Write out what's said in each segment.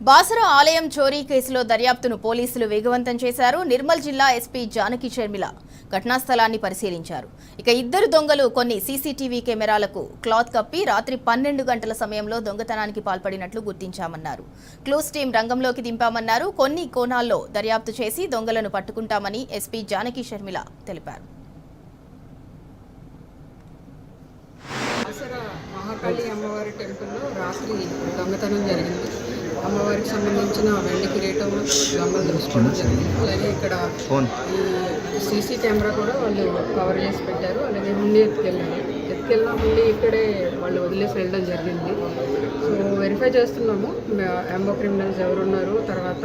బాసరా ఆలయం చోరీ కేసులో దర్యాప్తును పోలీసులు వేగవంతం చేశారు. నిర్మల్ జిల్లా ఎస్పీ జానకి షర్మిల ఘటనా స్థలాన్ని పరిశీలించారు. ఇక ఇద్దరు దొంగలు కొన్ని సీసీటీవీ కెమెరాలకు క్లాత్ కప్పి రాత్రి 12 గంటల సమయంలో దొంగతనానికి పాల్పడినట్లు గుర్తించామన్నారు. క్లూస్ టీం రంగంలోకి దింపామన్నారు. కొన్ని కోణాల్లో దర్యాప్తు చేసి దొంగలను పట్టుకుంటామని ఎస్పీ జానకి షర్మిల తెలిపారు. బాసరా మహాకాళి అమ్మవారి టెంపుల్లో రాత్రి దొంగతనం జరిగింది. అమ్మవారికి సంబంధించిన వెండి కిరీటం గమ్మలు దొరుకుకోవడం జరిగింది. అలాగే ఇక్కడ ఈ సీసీ కెమెరా కూడా వాళ్ళు కవర్ చేసి పెట్టారు. అలాగే హుండీ ఎత్తుకెళ్ళిన హుండీ ఇక్కడే వాళ్ళు వదిలేసి వెళ్ళడం జరిగింది. సో వెరిఫై చేస్తున్నాము ఎంబో క్రిమినల్స్ ఎవరున్నారు, తర్వాత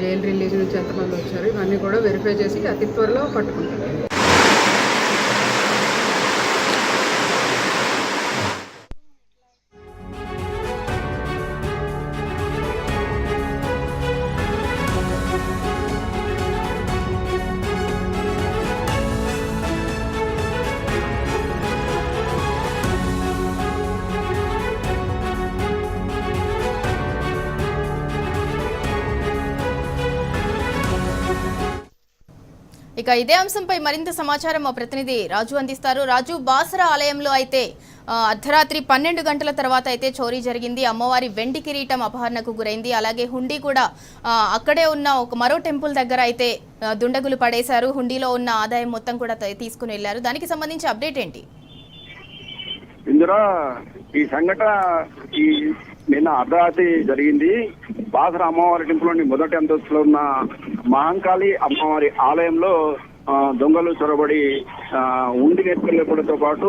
జైలు రిలీజ్ నుంచి ఎంతమంది వచ్చారు, ఇవన్నీ కూడా వెరిఫై చేసి అతి త్వరలో పట్టుకుంటారు. ఇక ఇదే అంశంపై మరింత సమాచారం మా ప్రతినిధి రాజు అందిస్తారు. రాజు, బాసరా ఆలయంలో అయితే అర్ధరాత్రి 12 గంటల తర్వాత అయితే చోరీ జరిగింది. అమ్మవారి వెండి కిరీటం అపహరణకు గురైంది. అలాగే హుండీ కూడా అక్కడే ఉన్న ఒక మరో టెంపుల్ దగ్గర అయితే దుండగులు పడేశారు. హుండీలో ఉన్న ఆదాయం మొత్తం కూడా తీసుకుని వెళ్లారు. దానికి సంబంధించి అప్డేట్ ఏంటి? ఇందులో ఈ సంఘటన నిన్న అర్ధరాత్రి జరిగింది. బాసరా అమ్మవారి టెంపుల్లోని మొదటి అంతస్తులో ఉన్న మహంకాళి అమ్మవారి ఆలయంలో దొంగలు చొరబడి ఉండిని ఎత్తుకెళ్ళడంతో పాటు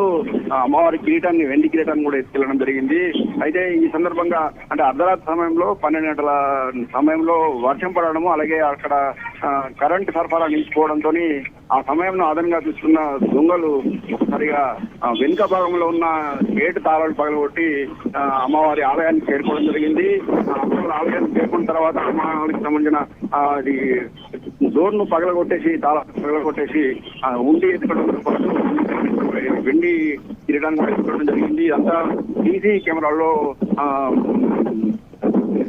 అమ్మవారి కిరీటాన్ని వెండి కిరీటాన్ని కూడా ఎత్తుకెళ్ళడం జరిగింది. అయితే ఈ సందర్భంగా అంటే అర్ధరాత్రి సమయంలో 12 గంటల సమయంలో వర్షం పడడము, అలాగే అక్కడ కరెంటు సరఫరా నిలిచిపోవడంతో ఆ సమయంలో అదనంగా చూస్తున్న దొంగలు ఒకసారిగా వెనుక భాగంలో ఉన్న గేటు తాళాలు పగలగొట్టి అమ్మవారి ఆలయానికి చేరుకోవడం జరిగింది. ఆలయానికి చేరుకున్న తర్వాత అమ్మవారికి సంబంధించిన అది డోర్ ను పగలగొట్టేసి పగలగొట్టేసి ఉండి ఎత్తుకోవడంతో పాటు వెండి కిరీటాన్ని కూడా ఎత్తుకోవడం జరిగింది. అంతా సీసీ కెమెరాల్లో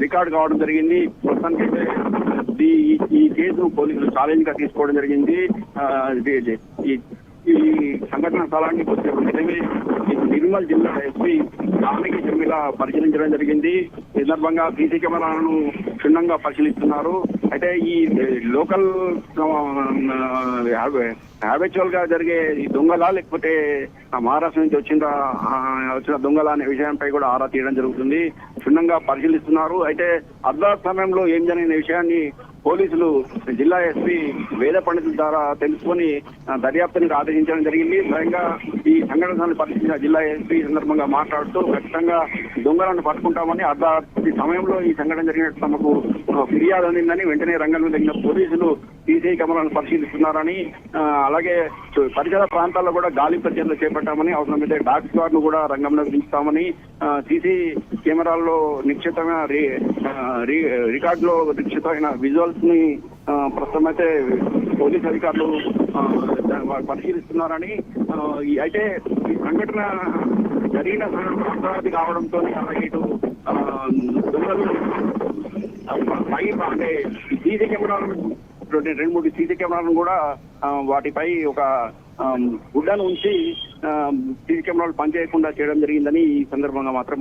రికార్డు కావడం జరిగింది. ప్రస్తుతానికైతే ఈ కేసును పోలీసులు ఛాలెంజ్ గా తీసుకోవడం జరిగింది. ఈ సంఘటన స్థలాన్ని నిర్మల్ జిల్లా ఎస్పీ జానకి షర్మిల పరిశీలించడం జరిగింది. ఈ సందర్భంగా సీసీ కెమెరాలను క్షుణ్ణంగా పరిశీలిస్తున్నారు. అయితే ఈ లోకల్ హ్యాబిచువల్ గా జరిగే ఈ దొంగలా లేకపోతే మహారాష్ట్ర నుంచి వచ్చిన దొంగల అనే విషయంపై కూడా ఆరా తీయడం జరుగుతుంది. క్షుణ్ణంగా పరిశీలిస్తున్నారు. అయితే అర్ధరాత్రి సమయంలో ఏం జరిగిన విషయాన్ని పోలీసులు జిల్లా ఎస్పీ వేద పండితుల ద్వారా తెలుసుకొని దర్యాప్తునికి ఆదేశించడం జరిగింది. స్వయంగా ఈ సంఘటనను పరిశీలించిన జిల్లా ఎస్పీ సందర్భంగా మాట్లాడుతూ ఖచ్చితంగా దొంగలను పట్టుకుంటామని, అర్ధరాత్రి సమయంలో ఈ సంఘటన జరిగినట్టు తమకు ఫిర్యాదు అందిందని వెంటనే రంగంలో దిగిన పోలీసులు సీసీ కెమెరాలను పరిశీలిస్తున్నారని, అలాగే పరిసర ప్రాంతాల్లో కూడా గాలింపు చర్యలు చేపట్టామని, అవసరమైతే డాగ్ స్క్వాడ్ ను కూడా రంగంలోకి దించుతామని, సీసీ కెమెరాల్లో నిక్షితమైన రికార్డులో నిక్షితమైన విజువల్స్ ని ప్రస్తుతం అయితే పోలీస్ అధికారులు పరిశీలిస్తున్నారని, అయితే ఈ సంఘటన జరిగిన అపరాధి కావడంతో అలాగే ఇటు దొంగలు అంటే సీసీ కెమెరాలు 2-3 సీసీ కెమెరాలను కూడా వాటిపై ఒక గుడ్డను ఉంచి సీసీ కెమెరాలు పనిచేయకుండా చేయడం జరిగిందని, ఈ సందర్భంగా మాత్రం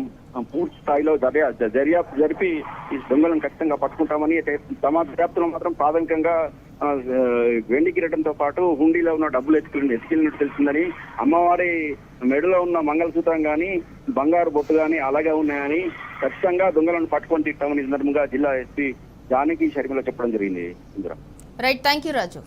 పూర్తి స్థాయిలో దర్యాప్తు జరిపి ఈ దొంగలను ఖచ్చితంగా పట్టుకుంటామని, తమ దర్యాప్తులో మాత్రం ప్రాథమికంగా వెండి కిరీటంతో పాటు హుండీలో ఉన్న డబ్బులు ఎత్తుకెళ్ళినట్టు తెలిసిందని, అమ్మవారి మెడలో ఉన్న మంగళసూత్రం గాని బంగారు బొట్టు గాని అలాగే ఉన్నాయని, ఖచ్చితంగా దొంగలను పట్టుకొని తిట్టామని ఈ సందర్భంగా జిల్లా ఎస్పీ జానకి షర్మిల చెప్పడం జరిగింది. Right, thank you Raju.